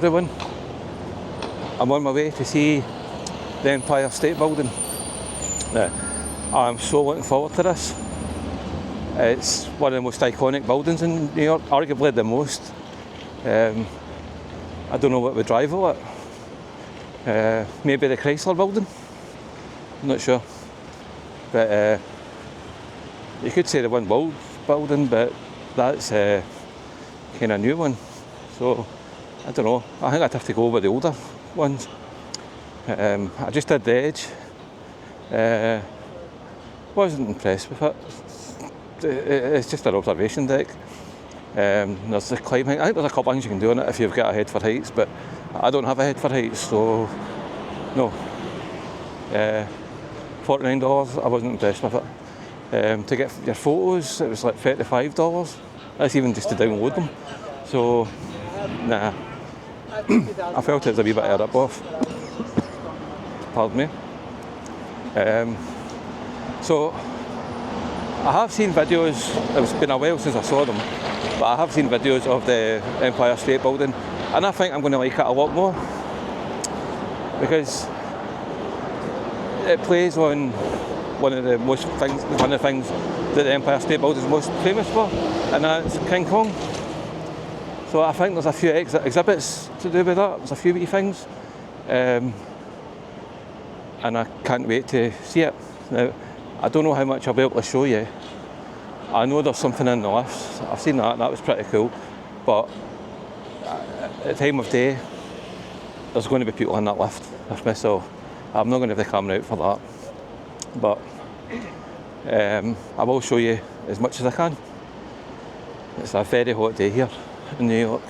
Everyone, I'm on my way to see the Empire State Building. I'm so looking forward to this. It's one of the most iconic buildings in New York, arguably the most. I don't know what would rival it. Maybe the Chrysler Building, I'm not sure. But you could say the One World Building, but that's kind of new one. So I don't know, I think I'd have to go with the older ones. I just did the Edge. Wasn't impressed with it. It's just an observation deck. There's the climbing. I think there's a couple of things you can do on it if you've got a head for heights, but I don't have a head for heights, so no. $49, I wasn't impressed with it. To get your photos, it was like $35. That's even just to download them. So, nah. I felt it was a wee bit of a rip-off. Pardon me. So, I have seen videos, it's been a while since I saw them, but I have seen videos of the Empire State Building, and I think I'm going to like it a lot more, because it plays on one of the things that the Empire State Building is most famous for, and that's King Kong. So I think there's a few exhibits to do with that. There's a few wee things, and I can't wait to see it. Now, I don't know how much I'll be able to show you. I know there's something in the lifts. I've seen that, and that was pretty cool. But at the time of day, there's going to be people in that lift with me, so I'm not going to have the camera out for that. But I will show you as much as I can. It's a very hot day here in New York.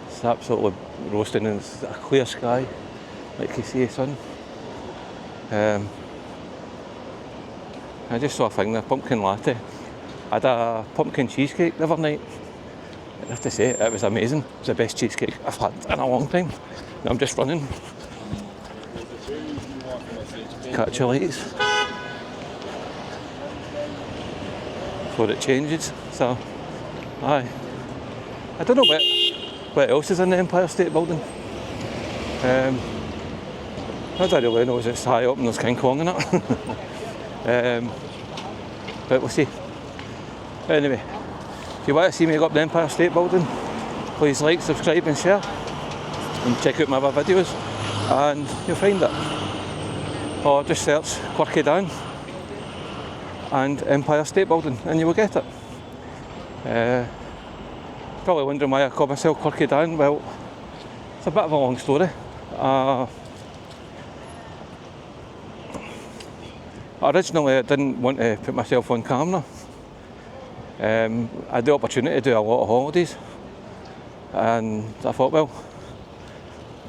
It's absolutely roasting, and it's a clear sky, like you see the sun. I just saw a thing, a pumpkin latte. I had a pumpkin cheesecake the other night. I have to say, it was amazing. It was the best cheesecake I've had in a long time. And I'm just running. Catch your lights before it changes. So, aye. I don't know what else is in the Empire State Building. I don't really know, it's high up and there's King Kong in it. But we'll see. Anyway, if you want to see me go up the Empire State Building, please like, subscribe and share, and check out my other videos, and you'll find it. Or just search Quirky Dan and Empire State Building and you will get it. Probably wondering why I call myself Quirky Dan. Well, it's a bit of a long story. Originally I didn't want to put myself on camera. I had the opportunity to do a lot of holidays, and I thought, well,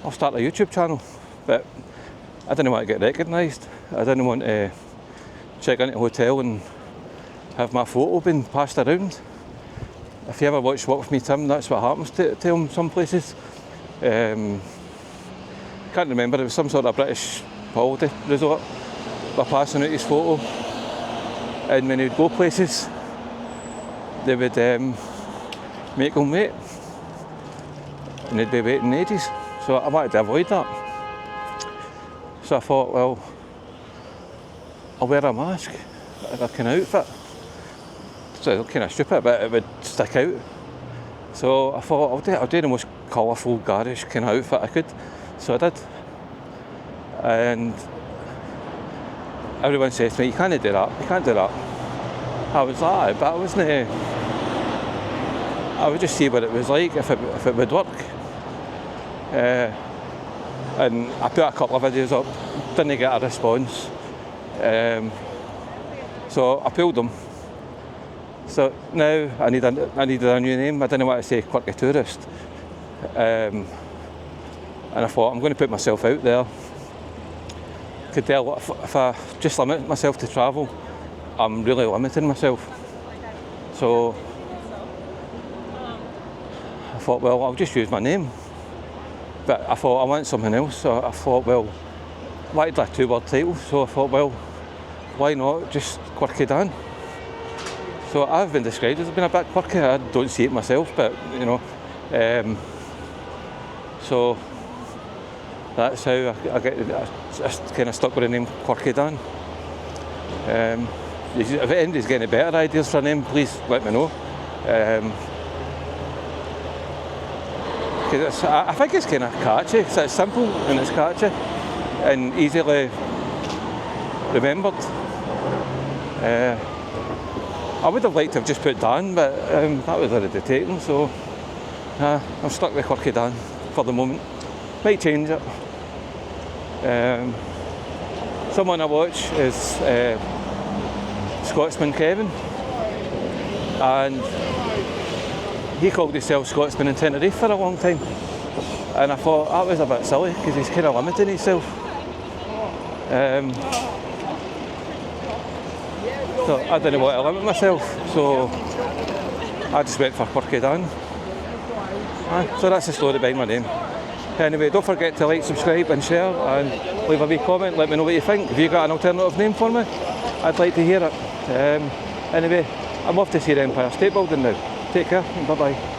I'll start a YouTube channel, but I didn't want to get recognised. I didn't want to check into a hotel and have my photo being passed around. If you ever watch Walk With Me Tim, that's what happens to him some places. Can't remember, it was some sort of British holiday resort. By passing out his photo, and when he'd go places, they would make him wait, and he'd be waiting ages. So I wanted to avoid that. So I thought, well, I'll wear a mask, a kind of outfit. So it's kind of stupid, but it would stick out. So I thought, I'll do the most colourful, garish kind of outfit I could. So I did. And everyone says to me, you can't do that, you can't do that. I was like, but I wasn't. I would just see what it was like, if it would work. And I put a couple of videos up, didn't get a response. So I pulled them. So now I needed a new name. I didn't want to say Quirky Tourist. And I thought, I'm going to put myself out there. Could tell if I just limit myself to travel, I'm really limiting myself. So I thought, well, I'll just use my name. But I thought I want something else, so I thought, well, I wanted a two-word title, so I thought, well, why not just Quirky Dan? So I've been described as being a bit quirky. I don't see it myself, but you know, So that's how I kind of stuck with the name Quirky Dan. If anybody's got any better ideas for a name, please let me know. I think it's kind of catchy. It's simple and it's catchy and easily remembered. I would have liked to have just put Dan, but that was already taken, so I'm stuck with Quirky Dan for the moment. Might change it. Someone I watch is Scotsman Kevin, and he called himself Scotsman in Tenerife for a long time, and I thought that was a bit silly because he's kind of limiting himself. So I didn't want to limit myself, so I just went for Quirky Dan. So that's the story behind my name. Anyway, don't forget to like, subscribe and share and leave a wee comment, let me know what you think. If you got an alternative name for me, I'd like to hear it. Anyway, I'm off to see the Empire State Building now. Take care and bye bye.